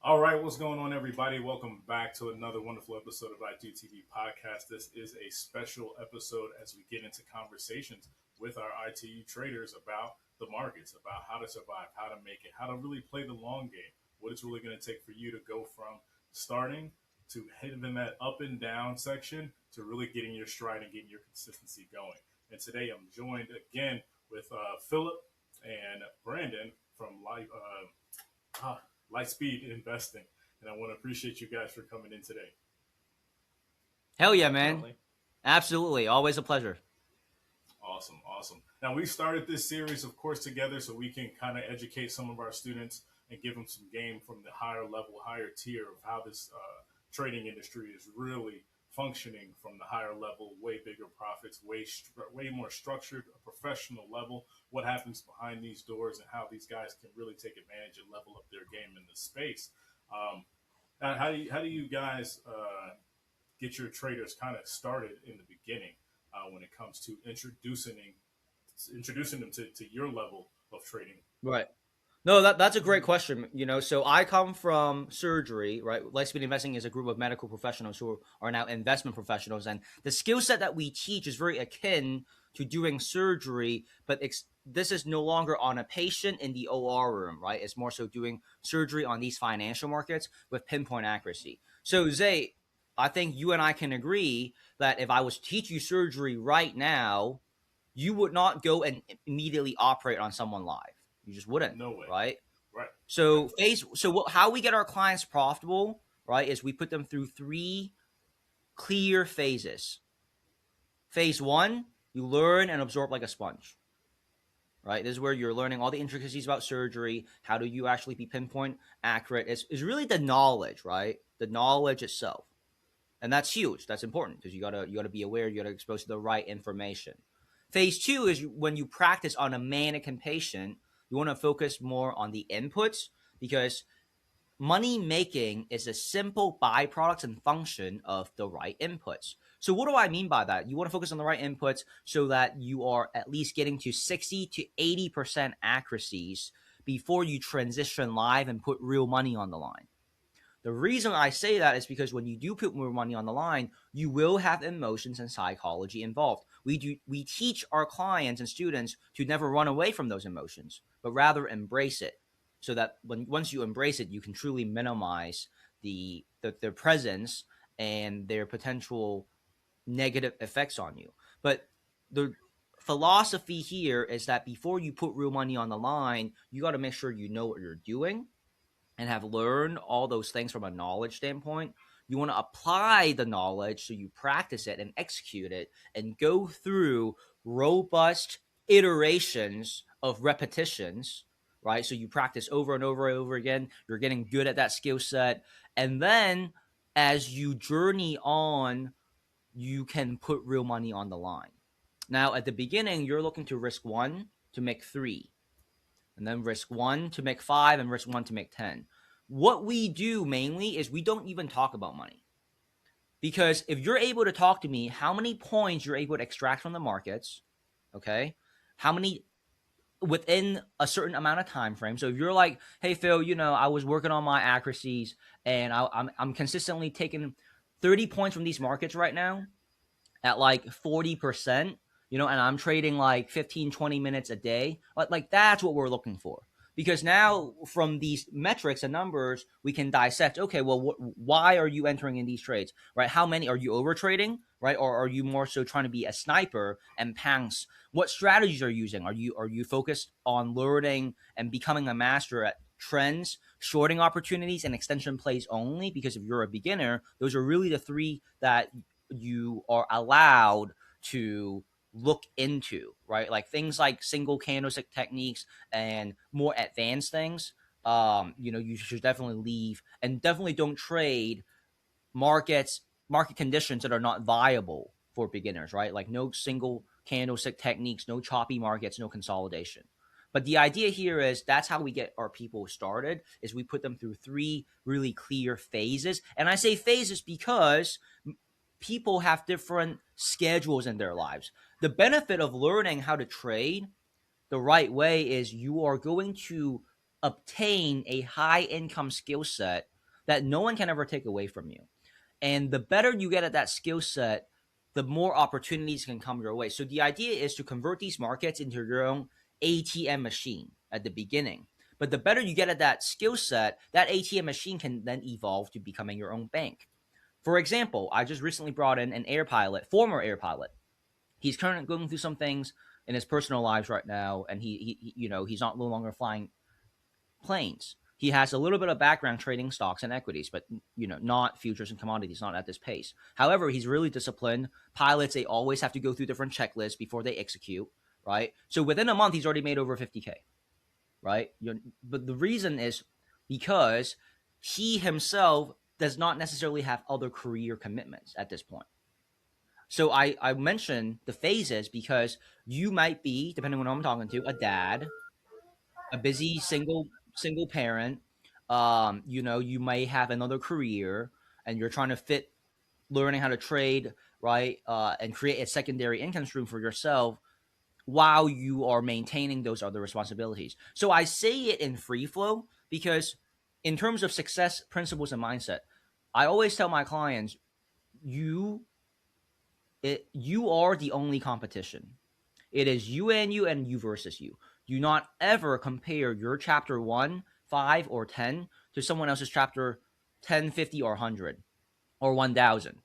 All right, what's going on, everybody? Welcome back to another wonderful episode of IGTV Podcast. This is a special episode as we get into conversations with our ITU traders about the markets, about how to survive, how to make it, how to really play the long game, what it's really going to take for you to go from starting to hitting that up and down section to really getting your stride and getting your consistency going. And today I'm joined again with Philip and Brandon from Lightspeed Investing. And I want to appreciate you guys for coming in today. Hell yeah, man. Definitely. Absolutely. Always a pleasure. Awesome, awesome. Now, we started this series, of course, together so we can kind of educate some of our students and give them some game from the higher level, higher tier of how this trading industry is really functioning from the higher level, way bigger profits, way more structured, a professional level. What happens behind these doors and how these guys can really take advantage and level up their game in this space. Um, how do you guys get your traders kind of started in the beginning when it comes to introducing them to your level of trading? Right. No, that's a great question. So I come from surgery, right? Lightspeed Investing is a group of medical professionals who are now investment professionals, and the skill set that we teach is very akin to doing surgery, but this is no longer on a patient in the OR room, right? It's more so doing surgery on these financial markets with pinpoint accuracy. So Zay, I think you and I can agree that if I was to teach you surgery right now, you would not go and immediately operate on someone live. You just wouldn't, No way. right? Right. Right. How we get our clients profitable, right, is we put them through three clear phases. Phase one, you learn and absorb like a sponge, right? This is where you're learning all the intricacies about surgery. How do you actually be pinpoint accurate? It's really the knowledge, right? The knowledge itself. And that's huge. That's important because you gotta be aware. You gotta expose to the right information. Phase two is when you practice on a mannequin patient. You want to focus more on the inputs because money making is a simple byproduct and function of the right inputs. So what do I mean by that? You want to focus on the right inputs so that you are at least getting to 60 to 80% accuracies before you transition live and put real money on the line. The reason I say that is because when you do put more money on the line, you will have emotions and psychology involved. We teach our clients and students to never run away from those emotions, but rather embrace it, so that once you embrace it, you can truly minimize their presence and their potential negative effects on you. But the philosophy here is that before you put real money on the line, you got to make sure you know what you're doing and have learned all those things from a knowledge standpoint. You want to apply the knowledge so you practice it and execute it and go through robust iterations of repetitions, right? So you practice over and over and over again. You're getting good at that skill set. And then as you journey on, you can put real money on the line. Now, at the beginning, you're looking to risk one to make three, and then risk one to make five, and risk one to make 10. What we do mainly is we don't even talk about money. Because if you're able to talk to me, how many points you're able to extract from the markets, okay? How many within a certain amount of time frame. So if you're like, hey Phil, I was working on my accuracies and I'm consistently taking 30 points from these markets right now at like 40%, and I'm trading like 15, 20 minutes a day. Like that's what we're looking for. Because now from these metrics and numbers, we can dissect, okay, well, why are you entering in these trades, right? How many are you over trading, right? Or are you more so trying to be a sniper and pounce? What strategies are you using? Are you focused on learning and becoming a master at trends, shorting opportunities, and extension plays only? Because if you're a beginner, those are really the three that you are allowed to look into, right? Like things like single candlestick techniques and more advanced things. You should definitely leave and definitely don't trade market conditions that are not viable for beginners, right? Like no single candlestick techniques, no choppy markets, no consolidation. But the idea here is that's how we get our people started, is we put them through three really clear phases. And I say phases because people have different schedules in their lives. The benefit of learning how to trade the right way is you are going to obtain a high income skill set that no one can ever take away from you. And the better you get at that skill set, the more opportunities can come your way. So the idea is to convert these markets into your own ATM machine at the beginning. But the better you get at that skill set, that ATM machine can then evolve to becoming your own bank. For example, I just recently brought in an air pilot, former air pilot. He's currently going through some things in his personal lives right now, and he's not no longer flying planes. He has a little bit of background trading stocks and equities, but not futures and commodities, not at this pace. However, he's really disciplined. Pilots, they always have to go through different checklists before they execute, right? So within a month, he's already made over 50K, right? But the reason is because he himself does not necessarily have other career commitments at this point. So I mentioned the phases because you might be, depending on who I'm talking to, a dad, a busy single parent. You may have another career, and you're trying to fit learning how to trade, right, and create a secondary income stream for yourself while you are maintaining those other responsibilities. So I say it in free flow because, in terms of success principles and mindset, I always tell my clients, you are the only competition. It is you and you versus you. Do not ever compare your chapter 1, 5, or 10 to someone else's chapter 10, 50, or 100 or 1,000.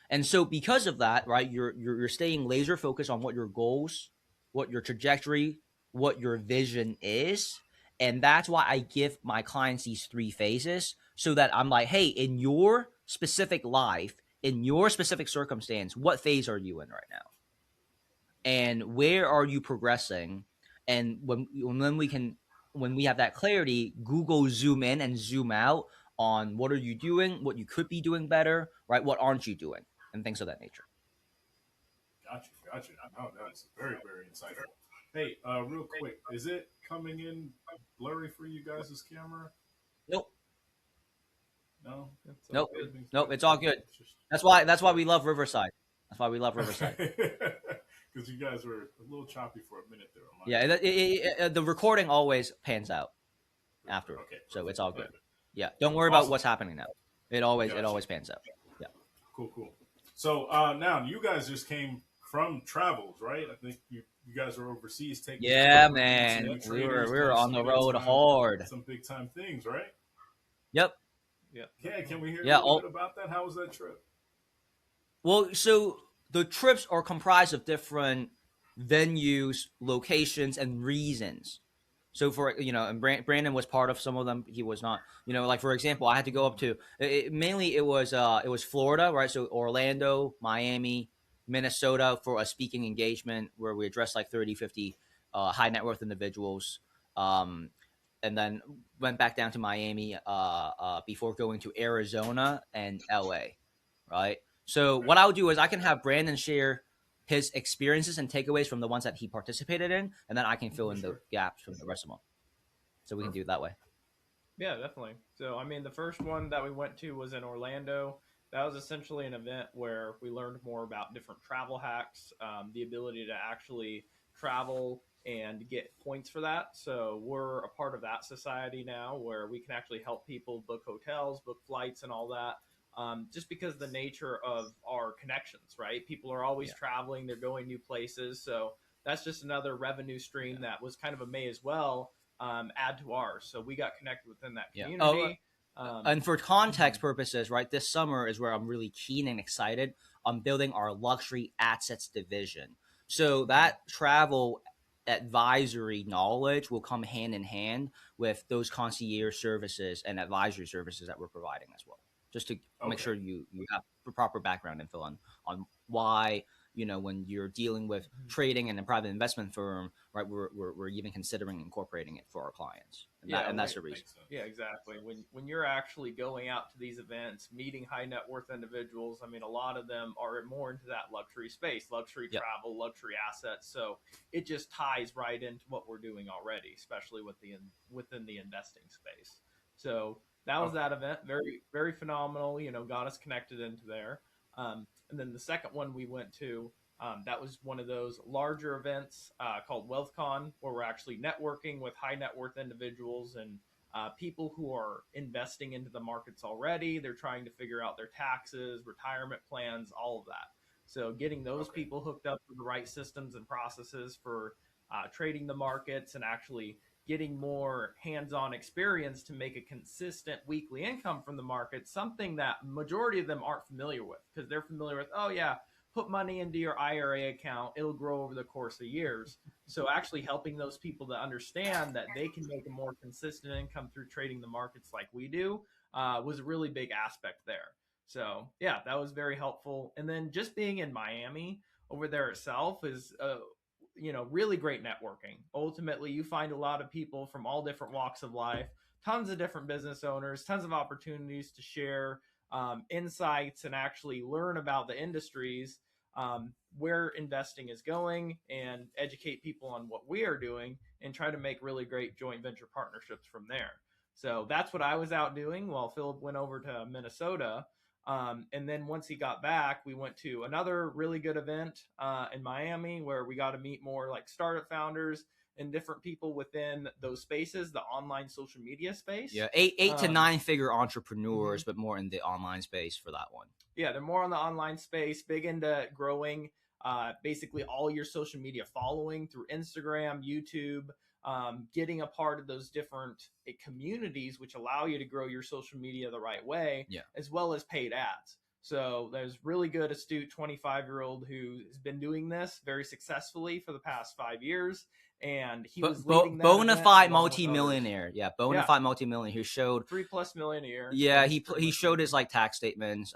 And so because of that, right, you're staying laser focused on what your goals, what your trajectory, what your vision is. And that's why I give my clients these 3 phases so that I'm like, hey, in your specific life, in your specific circumstance, what phase are you in right now? And where are you progressing? And when we have that clarity, Google zoom in and zoom out on what are you doing, what you could be doing better, right? What aren't you doing, and things of that nature. Gotcha. I know that's very, very insightful. Hey, real quick, is it coming in blurry for you guys' camera? Nope, No, nope, everything's nope. good. It's all good. That's why we love Riverside. That's why we love Riverside. Because you guys were a little choppy for a minute there. Yeah, the recording always pans out after, Okay, so it's perfect. all good. Perfect. Yeah, don't worry about Awesome. what's happening now. It always Gotcha. pans out. Yeah. Cool. So now you guys just came from travels, right? I think you guys were overseas taking Yeah, some meeting some man. new We were traders, we kind were of on some the road hard. big time things, right? Yep. Yeah, Yeah, can we hear a Yeah. little bit about that? How was that trip? Well, so the trips are comprised of different venues, locations, and reasons. So and Brandon was part of some of them. He was not. Like for example, I had to go up to mainly it was Florida, right? So Orlando, Miami, Minnesota for a speaking engagement where we addressed like 30, 50 high net worth individuals. Um, and then went back down to Miami before going to Arizona and LA, right? So Right. what I'll do is I can have Brandon share his experiences and takeaways from the ones that he participated in, and then I can fill For in the sure. gaps from the rest of them. So we can do Perfect. it that way. yeah, definitely. So, I mean, the first one that we went to was in Orlando. That was essentially an event where we learned more about different travel hacks, the ability to actually travel and get points for that. So, we're a part of that society now where we can actually help people book hotels, book flights, and all that. Just because of the nature of our connections, right? People are always Yeah. traveling, they're going new places. So, that's just another revenue stream Yeah. that was kind of a may as well add to ours. So we got connected within that Yeah. Oh, community. and for Mhm. context purposes, right, this summer is where I'm really keen and excited on building our luxury assets division. So Mhm. that travel advisory knowledge will come hand in hand with those concierge services and advisory services that we're providing as well. Just to make Okay. sure you have the proper background info on why when you're dealing with Mhm. trading in a private investment firm, right? We're even considering incorporating it for our clients, and that Yeah, and that's when, the reason. Makes sense. yeah, exactly. When you're actually going out to these events, meeting high net worth individuals, I mean, a lot of them are more into that luxury space, luxury Yep. travel, luxury assets. So it just ties right into what we're doing already, especially within the investing space. So that was Okay. that event. Very very phenomenal. Got us connected into there. And then the second one we went to, that was one of those larger events called WealthCon, where we're actually networking with high net worth individuals and people who are investing into the markets already. They're trying to figure out their taxes, retirement plans, all of that. So getting those Okay. people hooked up with the right systems and processes for trading the markets and actually getting more hands-on experience to make a consistent weekly income from the market, something that majority of them aren't familiar with, because they're familiar with, oh yeah, put money into your IRA account, it'll grow over the course of years. So actually helping those people to understand that they can make a more consistent income through trading the markets like we do was a really big aspect there. So yeah, that was very helpful. And then just being in Miami over there itself is really great networking. Ultimately, you find a lot of people from all different walks of life, tons of different business owners, tons of opportunities to share insights and actually learn about the industries, where investing is going, and educate people on what we are doing and try to make really great joint venture partnerships from there. So that's what I was out doing while Philip went over to Minnesota. And then once he got back, we went to another really good event in Miami where we got to meet more like startup founders and different people within those spaces, the online social media space. Yeah, eight to nine figure entrepreneurs, Mm-hmm. but more in the online space for that one. Yeah, they're more on the online space, big into growing basically all your social media following through Instagram, YouTube, getting a part of those different communities, which allow you to grow your social media the right way, Yeah. as well as paid ads. So there's really good, astute 25-year-old who has been doing this very successfully for the past 5 years. And he was leading that bona fide multi-millionaire. Yeah, bona fide multimillionaire who showed $3+ million a year. Yeah, So he showed his like tax statements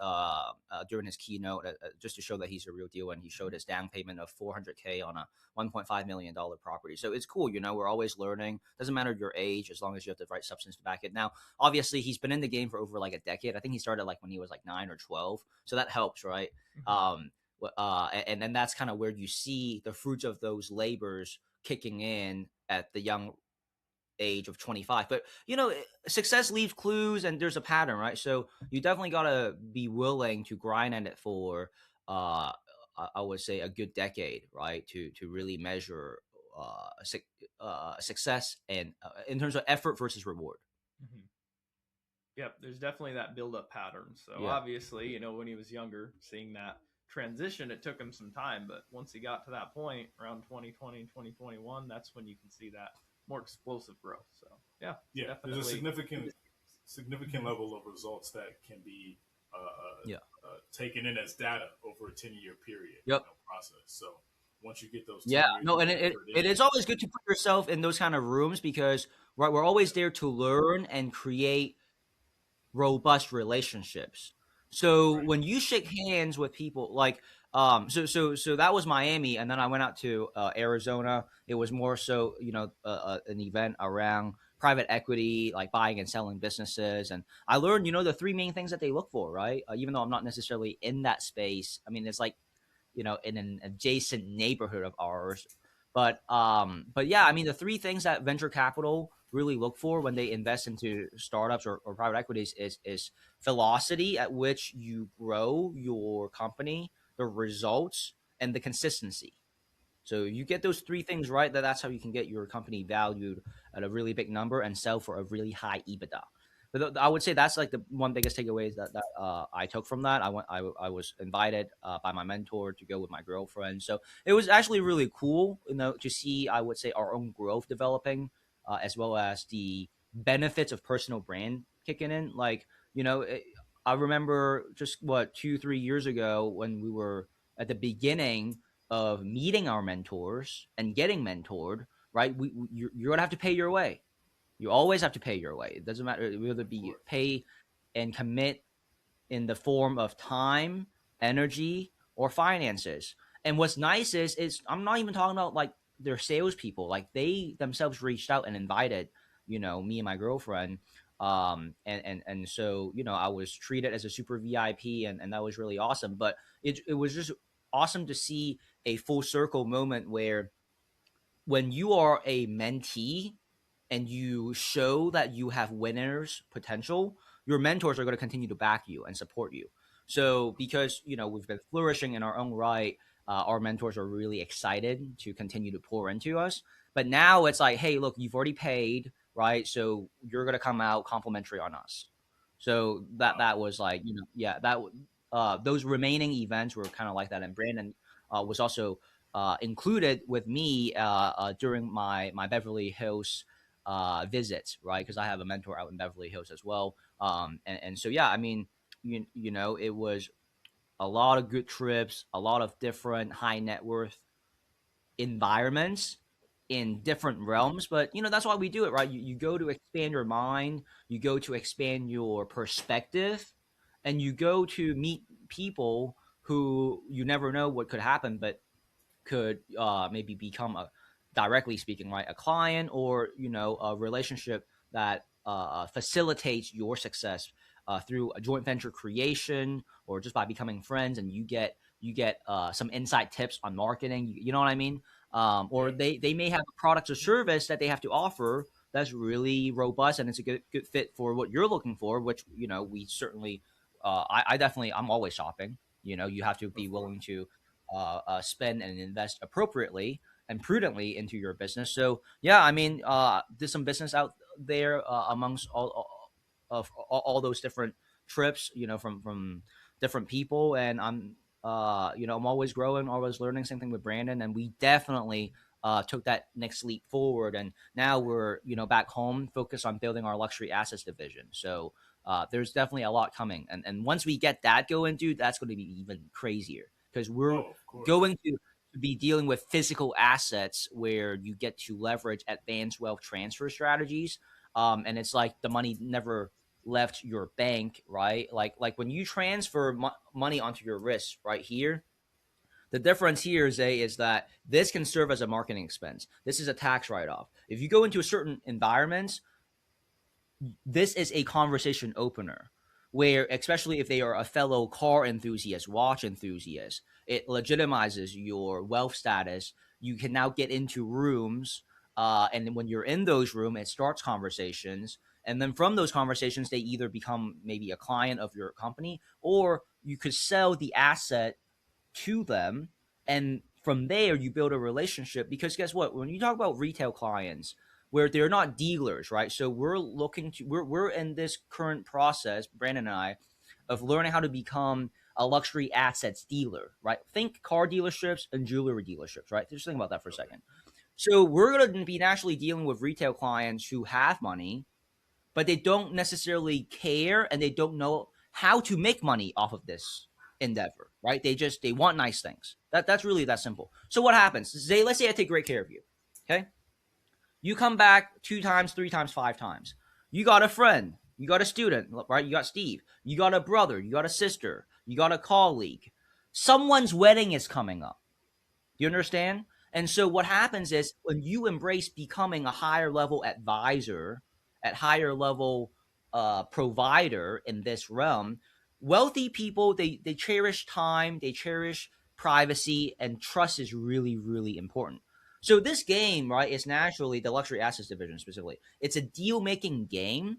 during his keynote just to show that he's a real deal, and he showed his down payment of $400K on a $1.5 million property. So it's cool, we're always learning. Doesn't matter your age as long as you have the right substance to back it. Now, obviously, he's been in the game for over like a decade. I think he started like when he was like 9 or 12, so that helps, right? And then that's kind of where you see the fruits of those labors kicking in at the young age of 25. But success leaves clues, and there's a pattern, right? So you definitely got to be willing to grind at it for I would say a good decade, right, to really measure success and in terms of effort versus reward. Mm-hmm. Yep, there's definitely that build-up pattern. So Yeah. obviously, when he was younger, seeing that transition, it took him some time. But once he got to that point around 2020, 2021, that's when you can see that more explosive growth. So yeah, there's a significant level of results that can be taken in as data over a 10-year period. Yep. Process. So once you get those, and it is always good to put yourself in those kind of rooms because we're always there to learn and create robust relationships. So when you shake hands with people like so that was Miami, and then I went out to Arizona. It was more so an event around private equity, like buying and selling businesses, and I learned the three main things that they look for, right? Even though I'm not necessarily in that space, I mean it's like in an adjacent neighborhood of ours. But yeah, I mean the three things that venture capital really look for when they invest into startups or private equities is velocity at which you grow your company, the results, and the consistency. So you get those three things right, that's how you can get your company valued at a really big number and sell for a really high EBITDA. But I would say that's like the one biggest takeaways that I took from that. I was invited by my mentor to go with my girlfriend, so it was actually really cool, to see, I would say, our own growth developing, as well as the benefits of personal brand kicking in. Like I remember just 2-3 years ago when we were at the beginning of meeting our mentors and getting mentored, right? You're gonna have to pay your way. You always have to pay your way. It doesn't matter whether it be pay and commit in the form of time, energy, or finances. And what's nice is I'm not even talking about like their salespeople. Like they themselves reached out and invited, me and my girlfriend. And so, I was treated as a super VIP, and that was really awesome. But it was just awesome to see a full circle moment where when you are a mentee and you show that you have winners potential, your mentors are going to continue to back you and support you. So because we've been flourishing in our own right, our mentors are really excited to continue to pour into us. But now it's like, hey, look, you've already paid. right? So you're gonna come out complimentary on us. So Wow. that was like, yeah, those remaining events were kind of like that. And Brandon was also included with me during my Beverly Hills visits, right? Because I have a mentor out in Beverly Hills as well. And so yeah, I mean, it was a lot of good trips, a lot of different high net worth environments in different realms. But that's why we do it, right? You go to expand your mind, you go to expand your perspective, and you go to meet people who you never know what could happen, but could maybe become a, directly speaking, right, a client, or a relationship that facilitates your success through a joint venture creation, or just by becoming friends, and you get some inside tips on marketing. You know what I mean? Or Yeah. they may have a product or service that they have to offer that's really robust, and it's a good fit for what you're looking for, which we certainly I definitely, I'm always shopping. You have to be Of course. willing to spend and invest appropriately and prudently into your business. So yeah, I mean, there's some business out there amongst all those different trips, from different people, and I'm always growing, always learning. Same thing with Brandon, and we definitely took that next leap forward, and now we're back home, focused on building our luxury assets division. So there's definitely a lot coming, and once we get that going, dude, that's going to be even crazier because we're Oh, of course. going to be dealing with physical assets where you get to leverage advanced wealth transfer strategies. And it's like the money never left your bank, right? Like when you transfer money onto your wrist right here, the difference here, Zay, is that this can serve as a marketing expense. This is a tax write-off. If you go into a certain environment, this is a conversation opener where, especially if they are a fellow car enthusiast, watch enthusiast, it legitimizes your wealth status. You can now get into rooms, and when you're in those rooms, it starts conversations, and then from those conversations, they either become maybe a client of your company, or you could sell the asset to them, and from there you build a relationship. Because guess what, when you talk about retail clients where they're not dealers, right? So we're in this current process, Brandon and I, of learning how to become a luxury assets dealer, right? Think car dealerships and jewelry dealerships, right? Just think about that for a Okay. second. So we're going to be naturally dealing with retail clients who have money, but they don't necessarily care, and they don't know how to make money off of this endeavor, right? They want nice things. That's really that simple. So what happens? Let's say I take great care of you. Okay? You come back 2 times, 3 times, 5 times. You got a friend, you got a student, right? You got Steve, you got a brother, you got a sister, you got a colleague. Someone's wedding is coming up. Do you understand? And so what happens is when you embrace becoming a higher level advisor, at higher level provider in this realm, wealthy people, they cherish time, they cherish privacy, and trust is really, really important. So this game, right, is naturally the luxury assets division specifically. It's a deal making game,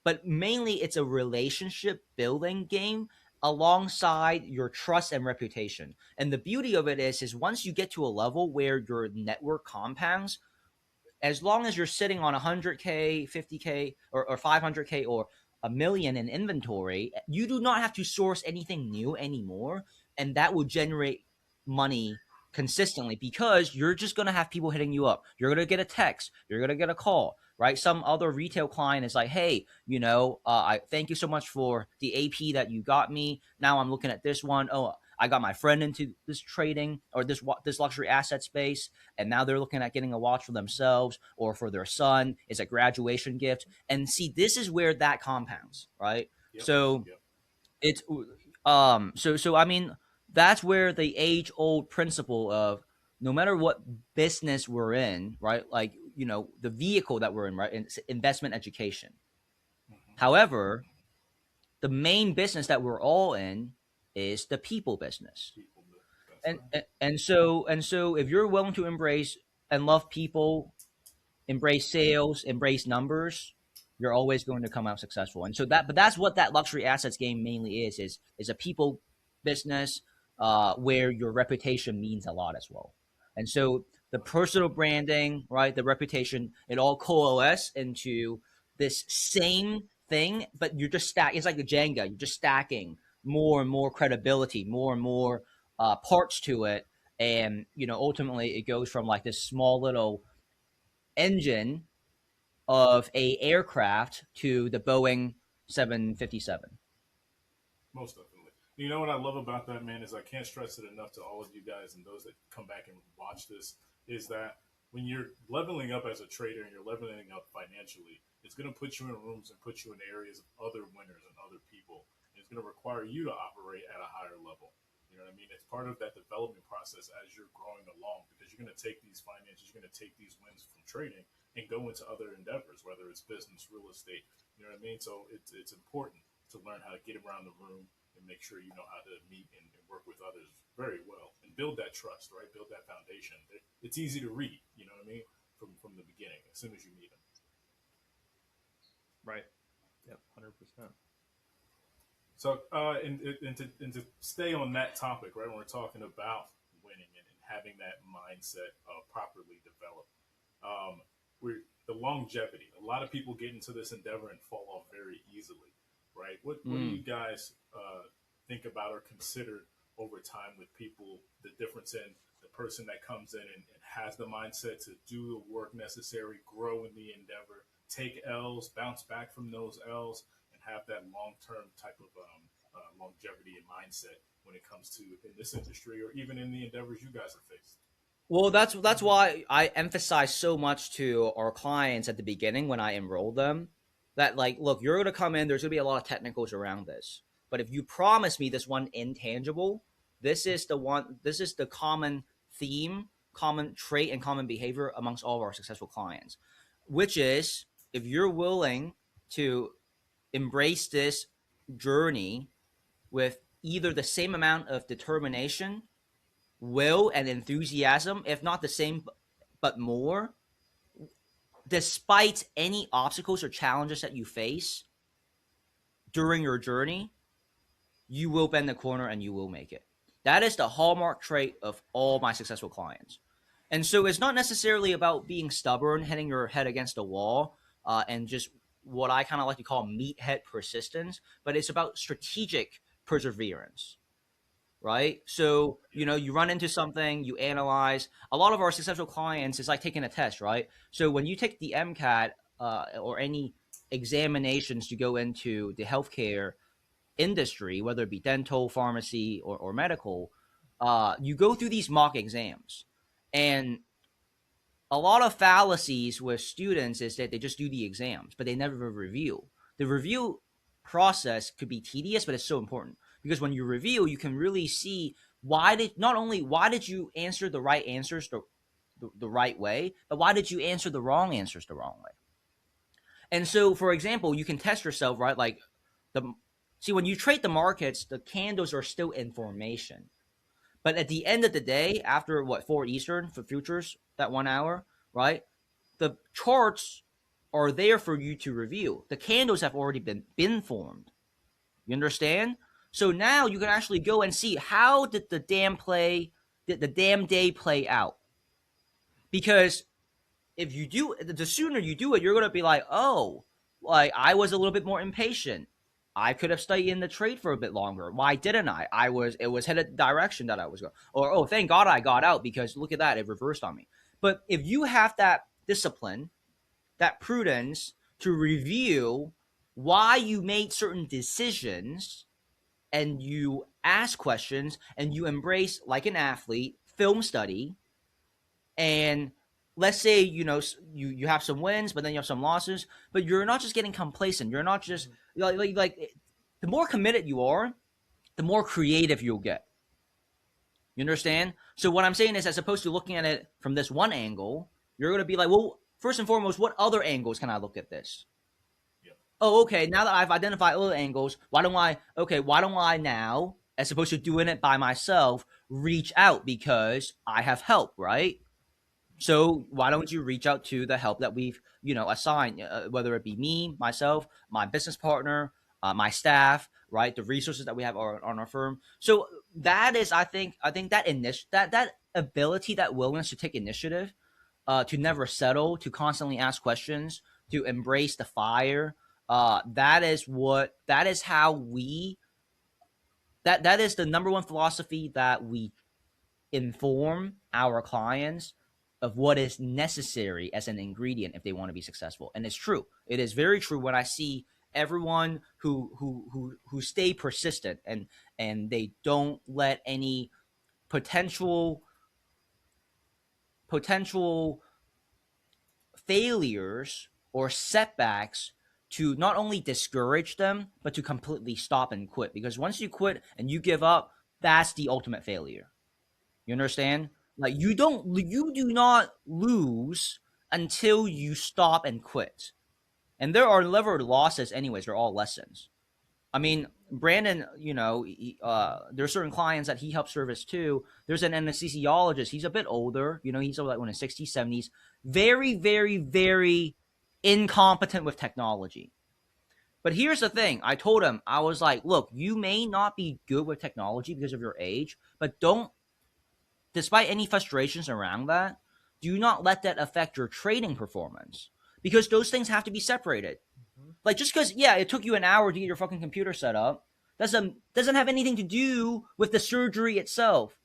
but mainly it's a relationship building game alongside your trust and reputation. And the beauty of it is once you get to a level where your network compounds, as long as you're sitting on 100K, 50K, or 500K, or a million in inventory, you do not have to source anything new anymore. And that will generate money consistently because you're just going to have people hitting you up. You're going to get a text, you're going to get a call, right? Some other retail client is like, hey, I thank you so much for the AP that you got me. Now I'm looking at this one. Oh, I got my friend into this trading or this luxury asset space, and now they're looking at getting a watch for themselves or for their son. It's a graduation gift. And see, this is where that compounds, right? Yep. So Yep. it's so I mean, that's where the age old principle of no matter what business we're in, right? Like, the vehicle that we're in, right? It's investment education. Hmm. However, the main business that we're all in is the people business. People do. That's and right. and so if you're willing to embrace and love people, embrace sales, embrace numbers, you're always going to come out successful. And so that's what that luxury assets game mainly is a people business, where your reputation means a lot as well. And so the personal branding, right, the reputation, it all coalesce into this same thing, but you're just stack. It's like the Jenga. You're just stacking more and more credibility, more and more parts to it, and ultimately it goes from like this small little engine of a aircraft to the Boeing 757. Most definitely. You know what I love about that, man, is I can't stress it enough to all of you guys and those that come back and watch this, is that when you're leveling up as a trader and you're leveling up financially, it's going to put you in rooms and put you in areas of other winners and other people. And it's going to require you to operate at a higher level. You know what I mean? It's part of that development process as you're growing along, because you're going to take these finances, you're going to take these wins from trading and go into other endeavors, whether it's business, real estate. You know what I mean? So it's important to learn how to get around the room and make sure you know how to meet and work with others very well and build that trust, right? Build that foundation. It's easy to read, you know what I mean, from the beginning as soon as you meet them. Right. Yep. 100%. So, and to stay on that topic, right? When we're talking about winning and having that mindset properly developed, the longevity. A lot of people get into this endeavor and fall off very easily, right? What do you guys think about or consider over time with people? The difference in the person that comes in and has the mindset to do the work necessary, grow in the endeavor, take L's, bounce back from those L's, and have that long-term type of longevity and mindset when it comes to in this industry or even in the endeavors you guys have faced. Well, that's why I emphasize so much to our clients at the beginning when I enroll them that, like, look, you're going to come in, there's going to be a lot of technicals around this. But if you promise me this one intangible, this is the common theme, common trait, and common behavior amongst all of our successful clients, which is if you're willing to embrace this journey with either the same amount of determination, will, and enthusiasm, if not the same, but more, despite any obstacles or challenges that you face during your journey, you will bend the corner and you will make it. That is the hallmark trait of all my successful clients. And so it's not necessarily about being stubborn, hitting your head against a wall, and just what I kind of like to call meathead persistence, but it's about strategic perseverance, right? So, you run into something, you analyze. A lot of our successful clients is like taking a test, right? So when you take the MCAT or any examinations to go into the healthcare industry, whether it be dental, pharmacy, or medical, you go through these mock exams. And a lot of fallacies with students is that they just do the exams, but they never review. The review process could be tedious, but it's so important because when you review, you can really see why did you answer the right answers the right way, but why did you answer the wrong answers the wrong way? And so, for example, you can test yourself, right? Like when you trade the markets, the candles are still information. But at the end of the day, after 4 Eastern for futures, that 1 hour, right? The charts are there for you to review. The candles have already been formed. You understand? So now you can actually go and see how did the damn day play out. Because if you do, the sooner you do it, you're going to be like, oh, like I was a little bit more impatient. I could have stayed in the trade for a bit longer. Why didn't I? It was headed the direction that I was going. Or, oh, thank God I got out because look at that, it reversed on me. But if you have that discipline, that prudence to review why you made certain decisions and you ask questions and you embrace, like an athlete, film study, and let's say you have some wins but then you have some losses, but you're not just getting complacent, you're not just like the more committed you are, the more creative you'll get. You understand? So what I'm saying is, as opposed to looking at it from this one angle, you're going to be like, well, first and foremost, what other angles can I look at this? Yeah. Oh, okay, now that I've identified other angles, why don't I now, as opposed to doing it by myself, reach out because I have help, right? So why don't you reach out to the help that we've, assigned, whether it be me, myself, my business partner, my staff, right? The resources that we have on our firm. So that is, I think that ability, that willingness to take initiative, to never settle, to constantly ask questions, to embrace the fire. That is how we that is the number one philosophy that we inform our clients of what is necessary as an ingredient if they want to be successful. And it's true. It is very true when I see everyone who stay persistent and they don't let any potential potential failures or setbacks to not only discourage them but to completely stop and quit, because once you quit and you give up, that's the ultimate failure. You understand? Like you do not lose until you stop and quit. And there are never losses anyways, they're all lessons. I mean, Brandon, there's certain clients that he helps service too. There's an anesthesiologist. He's a bit older. He's like in his 60s, 70s. Very, very, very incompetent with technology. But here's the thing. I told him, I was like, look, you may not be good with technology because of your age, but don't, despite any frustrations around that, do not let that affect your trading performance, because those things have to be separated. Like, just because, yeah, it took you an hour to get your fucking computer set up doesn't have anything to do with the surgery itself.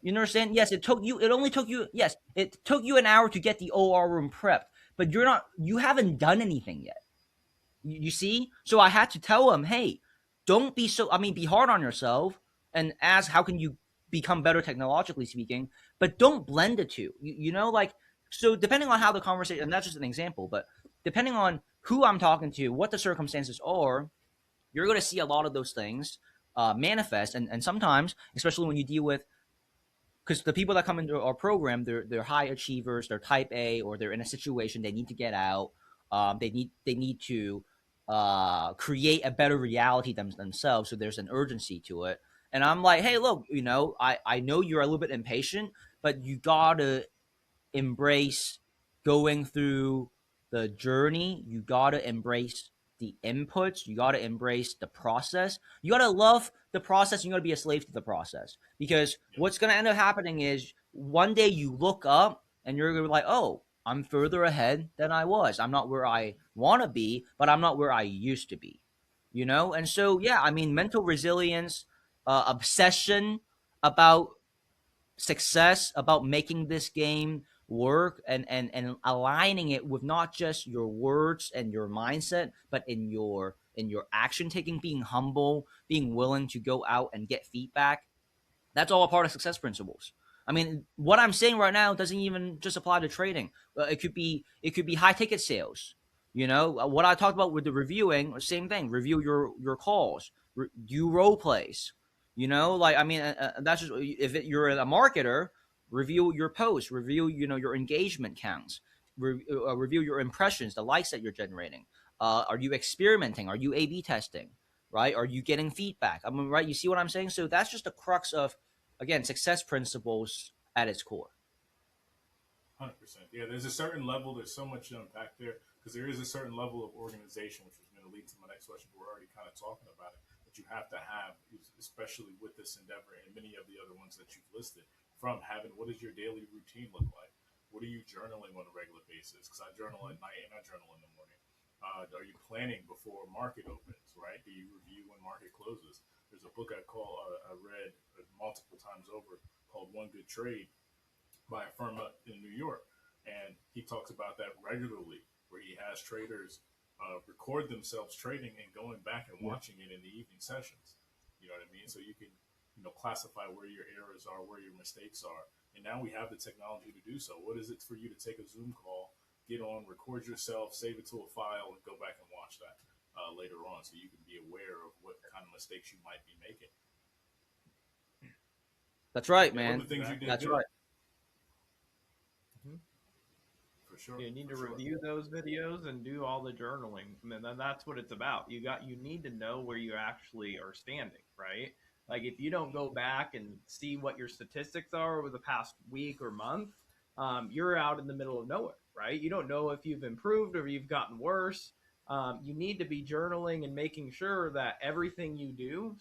You understand? Yes, it only took you, yes, it took you an hour to get the OR room prepped, but you haven't done anything yet. You see? So I had to tell him, hey, don't be be hard on yourself and ask how can you become better technologically speaking, but don't blend the two. Like, so depending on how the conversation, and that's just an example, but depending on who I'm talking to, what the circumstances are, you're going to see a lot of those things manifest. And sometimes, especially when you deal with, because the people that come into our program, they're high achievers, they're type A, or they're in a situation they need to get out. They need to create a better reality themselves. So there's an urgency to it. And I'm like, hey, look, I know you're a little bit impatient, but you gotta embrace going through the journey. You gotta embrace the inputs. You gotta embrace the process. You gotta love the process. And you gotta be a slave to the process, because what's gonna end up happening is one day you look up and you're gonna be like, oh, I'm further ahead than I was. I'm not where I want to be, but I'm not where I used to be. And so yeah, I mean, mental resilience, obsession about success, about making this game work, and aligning it with not just your words and your mindset, but in your action taking, being humble, being willing to go out and get feedback. That's all a part of success principles. I mean, what I'm saying right now doesn't even just apply to trading. It could be high ticket sales. What I talked about with the reviewing, same thing. Review your calls, do role plays. Like, I mean, that's just if you're a marketer, review your posts, review your engagement counts, review your impressions, the likes that you're generating. Are you experimenting? Are you A/B testing? Right? Are you getting feedback? I mean, right? You see what I'm saying? So that's just the crux of, again, success principles at its core. 100%. Yeah, there's a certain level. There's so much to unpack there, because there is a certain level of organization, which is going to lead to my next question. We're already kind of talking about it, but you have to have, especially with this endeavor and many of the other ones that you've listed, from having, what does your daily routine look like? What are you journaling on a regular basis? Because I journal at night and I journal in the morning. Are you planning before market opens? Right? Do you review when market closes? There's a book I read multiple times over called One Good Trade by a firm up in New York, and he talks about that regularly, where he has traders record themselves trading and going back and watching it in the evening sessions. You know what I mean? So you can classify where your errors are, where your mistakes are, and now we have the technology to do so. What is it for you to take a Zoom call, get on, record yourself, save it to a file, and go back and watch that later on, so you can be aware of what kind of mistakes you might be making. That's right, man. What are the things you did? That's right. For sure. You need to review those videos and do all the journaling. And then that's what it's about. You need to know where you actually are standing, right? Like, if you don't go back and see what your statistics are over the past week or month, you're out in the middle of nowhere, right? You don't know if you've improved or you've gotten worse. You need to be journaling and making sure that everything you do,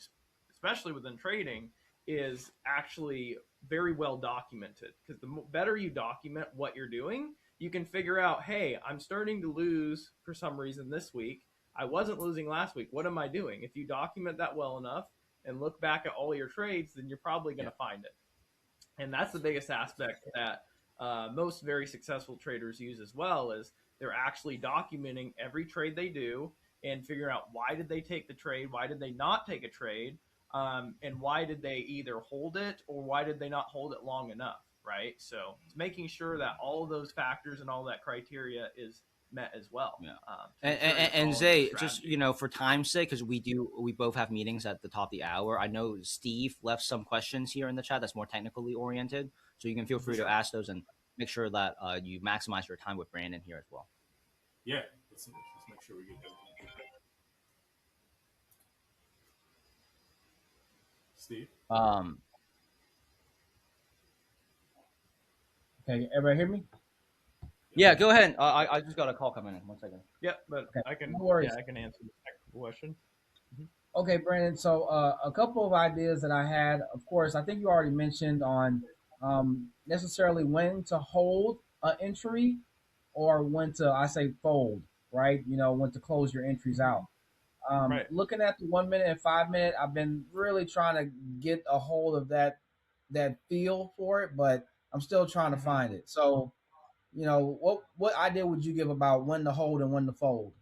especially within trading, is actually very well documented, because the better you document what you're doing, you can figure out, hey, I'm starting to lose for some reason this week. I wasn't losing last week. What am I doing? If you document that well enough and look back at all your trades, then you're probably going to find it. And that's the biggest aspect that most very successful traders use as well, is they're actually documenting every trade they do and figuring out why did they take the trade, why did they not take a trade, and why did they either hold it or why did they not hold it long enough, right? So it's making sure that all of those factors and all that criteria is met as well. Yeah. And Zay, just for time's sake, because we both have meetings at the top of the hour. I know Steve left some questions here in the chat that's more technically oriented, so you can feel free to ask those and make sure that you maximize your time with Brandon here as well. Yeah, let's make sure we get that. Steve. Okay, everybody hear me? Yeah, go ahead. I just got a call coming in. 1 second. Yep, but okay. I can. No worries. Yeah, I can answer the technical question. Okay, Brandon. So a couple of ideas that I had. Of course, I think you already mentioned on necessarily when to hold an entry or when to, I say, fold, right? When to close your entries out. Right. Looking at the 1 minute and 5 minute, I've been really trying to get a hold of that feel for it, but I'm still trying to find it. So, what idea would you give about when to hold and when to fold?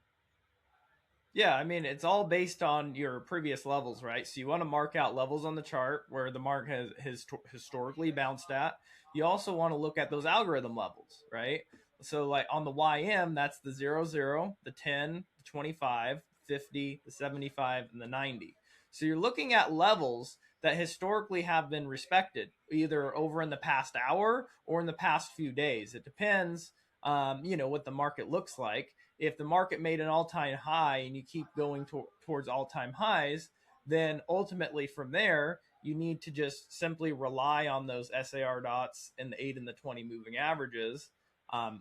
Yeah, I mean, it's all based on your previous levels, right? So you want to mark out levels on the chart where the market has historically bounced at. You also want to look at those algorithm levels, right? So like on the YM, that's the 0, the 10, the 25, 50, the 75, and the 90. So you're looking at levels that historically have been respected, either over in the past hour or in the past few days. It depends, what the market looks like. If the market made an all-time high and you keep going towards all-time highs, then ultimately from there, you need to just simply rely on those SAR dots and the 8 and the 20 moving averages,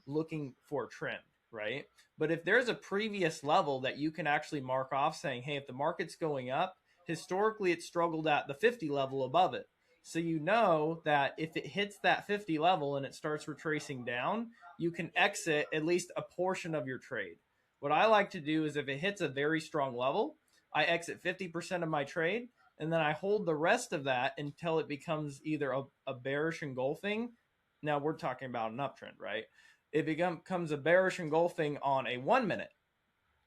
looking for a trend, right? But if there's a previous level that you can actually mark off saying, hey, if the market's going up, historically it struggled at the 50 level above it. So you know that if it hits that 50 level and it starts retracing down, you can exit at least a portion of your trade. What I like to do is if it hits a very strong level, I exit 50% of my trade, and then I hold the rest of that until it becomes either a bearish engulfing. Now we're talking about an uptrend, right? It becomes a bearish engulfing on a 1 minute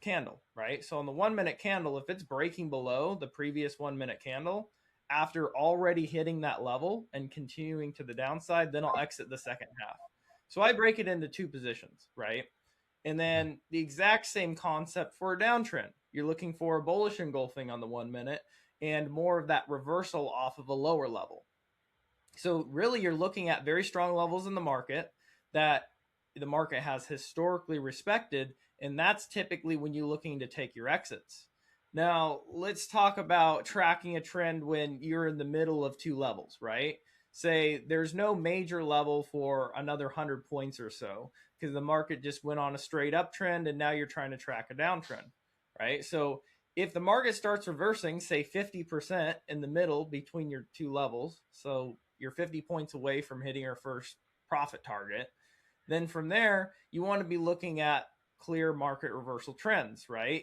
candle, right? So on the 1 minute candle, if it's breaking below the previous 1 minute candle, after already hitting that level and continuing to the downside, then I'll exit the second half. So I break it into two positions, right? And then the exact same concept for a downtrend. You're looking for a bullish engulfing on the 1 minute and more of that reversal off of a lower level. So really you're looking at very strong levels in the market that the market has historically respected, and that's typically when you're looking to take your exits. Now, let's talk about tracking a trend when you're in the middle of two levels, right? Say there's no major level for another 100 points or so because the market just went on a straight uptrend and now you're trying to track a downtrend, right? So if the market starts reversing, say 50% in the middle between your two levels, so you're 50 points away from hitting your first profit target, then from there, you want to be looking at clear market reversal trends, right?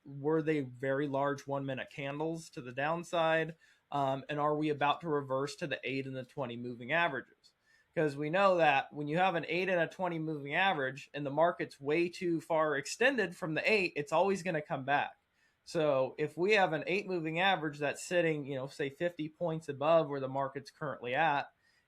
Were they very large 1 minute candles to the downside? And are we about to reverse to the 8 and the 20 moving averages? Because we know that when you have an 8 and a 20 moving average and the market's way too far extended from the 8, it's always going to come back. So if we have an 8 moving average that's sitting, say 50 points above where the market's currently at,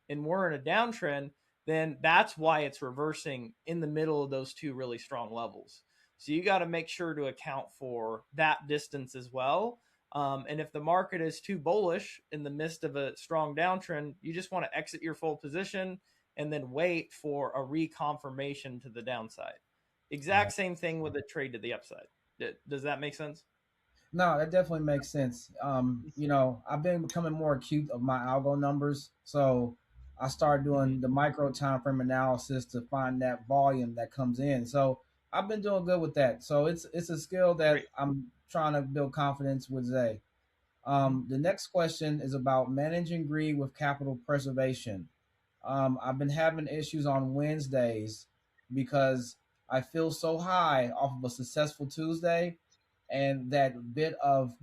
and we're in a downtrend, then that's why it's reversing in the middle of those two really strong levels. So you got to make sure to account for that distance as well. And if the market is too bullish in the midst of a strong downtrend, you just want to exit your full position and then wait for a reconfirmation to the downside. Exact same thing with a trade to the upside. Does that make sense? No, that definitely makes sense. I've been becoming more acute of my algo numbers, so I started doing the micro time frame analysis to find that volume that comes in. So I've been doing good with that. So it's a skill that I'm trying to build confidence with Zay. The next question is about managing greed with capital preservation. I've been having issues on Wednesdays because I feel so high off of a successful Tuesday, and that bit of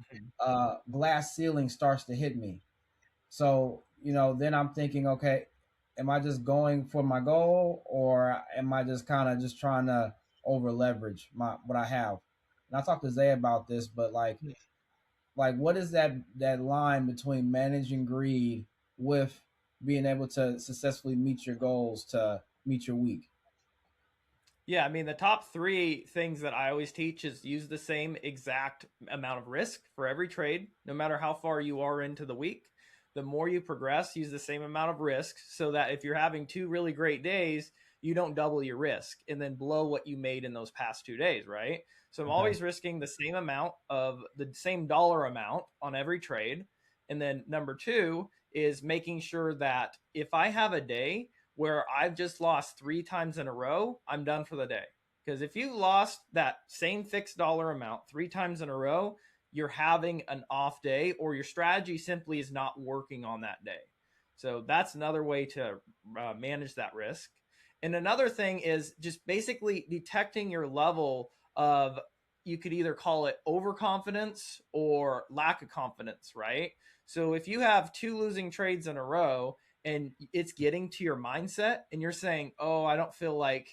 Mhm. glass ceiling starts to hit me. So, then I'm thinking, okay, am I just going for my goal, or am I just kind of just trying to over leverage my what I have? And I talked to Zay about this, but like what is that line between managing greed with being able to successfully meet your goals to meet your week? Yeah, I mean, the top three things that I always teach is use the same exact amount of risk for every trade, no matter how far you are into the week. The more you progress, use the same amount of risk so that if you're having two really great days, you don't double your risk and then blow what you made in those past 2 days, right? So I'm Okay. always risking the same amount of the same dollar amount on every trade. And then number two is making sure that if I have a day where I've just lost 3 times in a row, I'm done for the day. Because if you lost that same fixed dollar amount 3 times in a row, you're having an off day or your strategy simply is not working on that day. So that's another way to manage that risk. And another thing is just basically detecting your level of, you could either call it overconfidence or lack of confidence, right? So if you have two losing trades in a row and it's getting to your mindset and you're saying, oh, I don't feel like,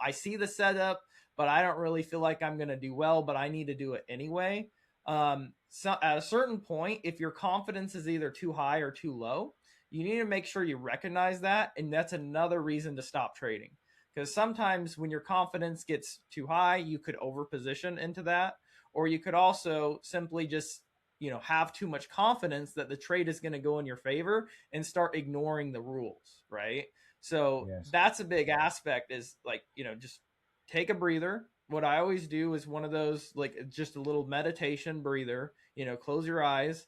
I see the setup, but I don't really feel like I'm going to do well, but I need to do it anyway. So at a certain point, if your confidence is either too high or too low, you need to make sure you recognize that. And that's another reason to stop trading. Because sometimes when your confidence gets too high, you could overposition into that, or you could also simply just have too much confidence that the trade is going to go in your favor and start ignoring the rules, right? So Yes. that's a big aspect, is like, just take a breather. What I always do is one of those, like, just a little meditation breather, close your eyes,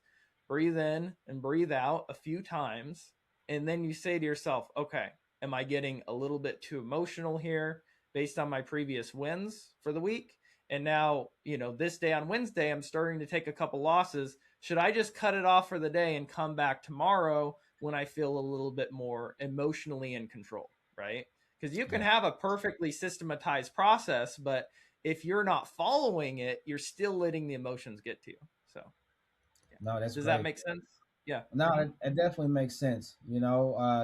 breathe in and breathe out a few times, and then you say to yourself, okay, am I getting a little bit too emotional here based on my previous wins for the week? And now, this day on Wednesday, I'm starting to take a couple losses. Should I just cut it off for the day and come back tomorrow when I feel a little bit more emotionally in control, right? Because you can Yeah. have a perfectly systematized process, but if you're not following it, you're still letting the emotions get to you. So, yeah. No, that's Does that great. make sense? Yeah. No, Mm-hmm. it definitely makes sense.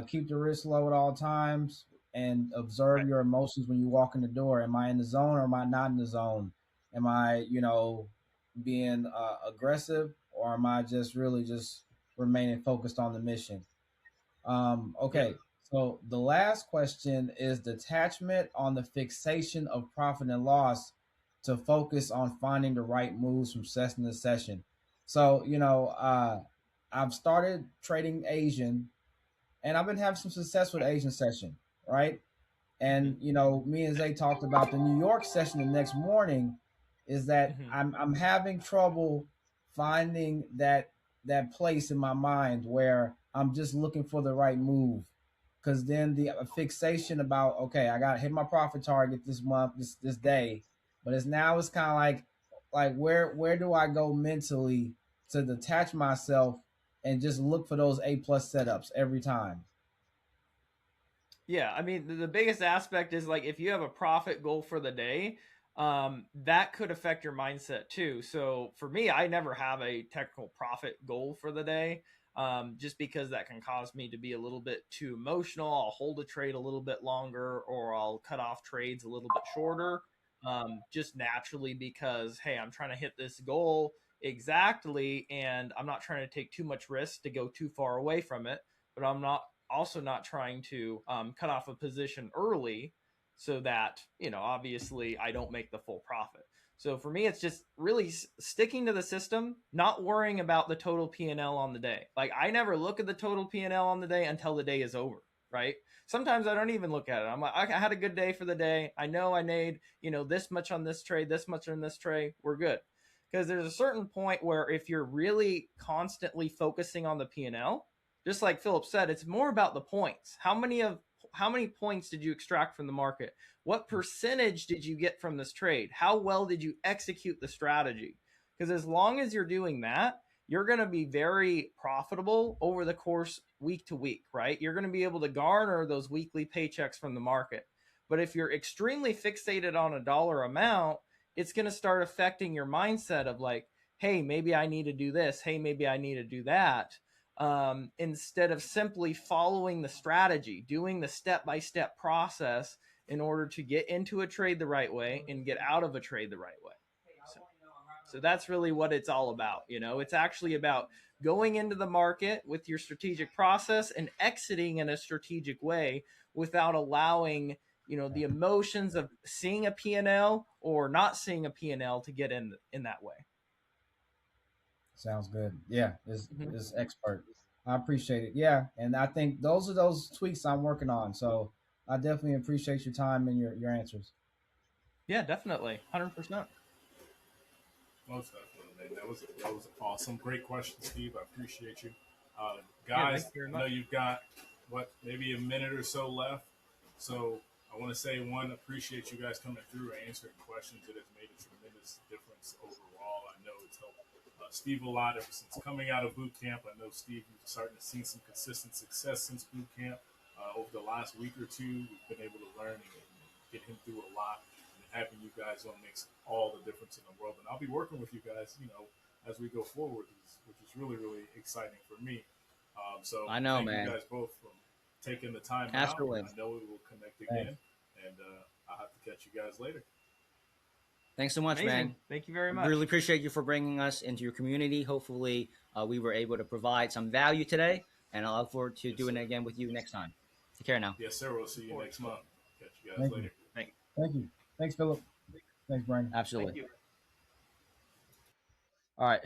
Keep the wrist low at all times and observe Right. your emotions when you walk in the door. Am I in the zone or am I not in the zone? Am I, being aggressive, or am I just really just remaining focused on the mission? Yeah. Okay, so the last question is detachment on the fixation of profit and loss to focus on finding the right moves from session to session. So, I've started trading Asian, and I've been having some success with Asian session, right? Mm-hmm. And me and Zay talked about the New York session the next morning. Is that Mm-hmm. I'm having trouble finding that place in my mind where I'm just looking for the right move, because then the fixation about, okay, I got to hit my profit target this month, this day, but it's kind of like where do I go mentally to detach myself and just look for those A+ setups every time? Yeah, I mean, the biggest aspect is, like, if you have a profit goal for the day, that could affect your mindset too. So for me, I never have a technical profit goal for the day, just because that can cause me to be a little bit too emotional. I'll hold a trade a little bit longer, or I'll cut off trades a little bit shorter, just naturally because, hey, I'm trying to hit this goal exactly, and I'm not trying to take too much risk to go too far away from it, but I'm not also not trying to cut off a position early so that, obviously I don't make the full profit. So for me, it's just really sticking to the system, not worrying about the total P&L on the day. Like, I never look at the total P&L on the day until the day is over, right? Sometimes I don't even look at it. I'm like, I had a good day for the day. I know I made, this much on this trade, this much on this trade. We're good. Because there's a certain point where if you're really constantly focusing on the P&L, just like Philip said, it's more about the points. How many points did you extract from the market? What percentage did you get from this trade? How well did you execute the strategy? Because as long as you're doing that, you're going to be very profitable over the course week to week, right? You're going to be able to garner those weekly paychecks from the market. But if you're extremely fixated on a dollar amount, it's going to start affecting your mindset of like, hey, maybe I need to do this. Hey, maybe I need to do that. Instead of simply following the strategy, doing the step-by-step process in order to get into a trade the right way and get out of a trade the right way. So that's really what it's all about. It's actually about going into the market with your strategic process and exiting in a strategic way without allowing, the emotions of seeing a P&L or not seeing a P&L to get in that way. Sounds good. Yeah, is expert. I appreciate it. Yeah, and I think those are those tweaks I'm working on. So I definitely appreciate your time and your answers. Yeah, definitely, 100%. Most definitely, man. That was awesome. Great question, Steve. I appreciate you, Yeah, guys. thank you very I know much. you've got maybe a minute or so left. So I want to say one, appreciate you guys coming through and answering questions. It has made a tremendous difference overall. I know it's helped Steve a lot ever since coming out of boot camp. I know Steve, you're starting to see some consistent success since boot camp. Over the last week or two, we've been able to learn and get him through a lot. Having you guys on makes all the difference in the world. And I'll be working with you guys, as we go forward, which is really, really exciting for me. So I know, thank man. you guys both for taking the time Absolutely. out. I know we will connect again, and I'll have to catch you guys later. Thanks so much, Amazing. man. Thank you very much. Really appreciate you for bringing us into your community. Hopefully, we were able to provide some value today, and I look forward to doing it again with you next time. Take care now. Yes, sir. We'll see you next month. Catch you guys Thank later. you. Thank you. Thanks, Philip. Thanks, Brian. Absolutely. Thank you. All right.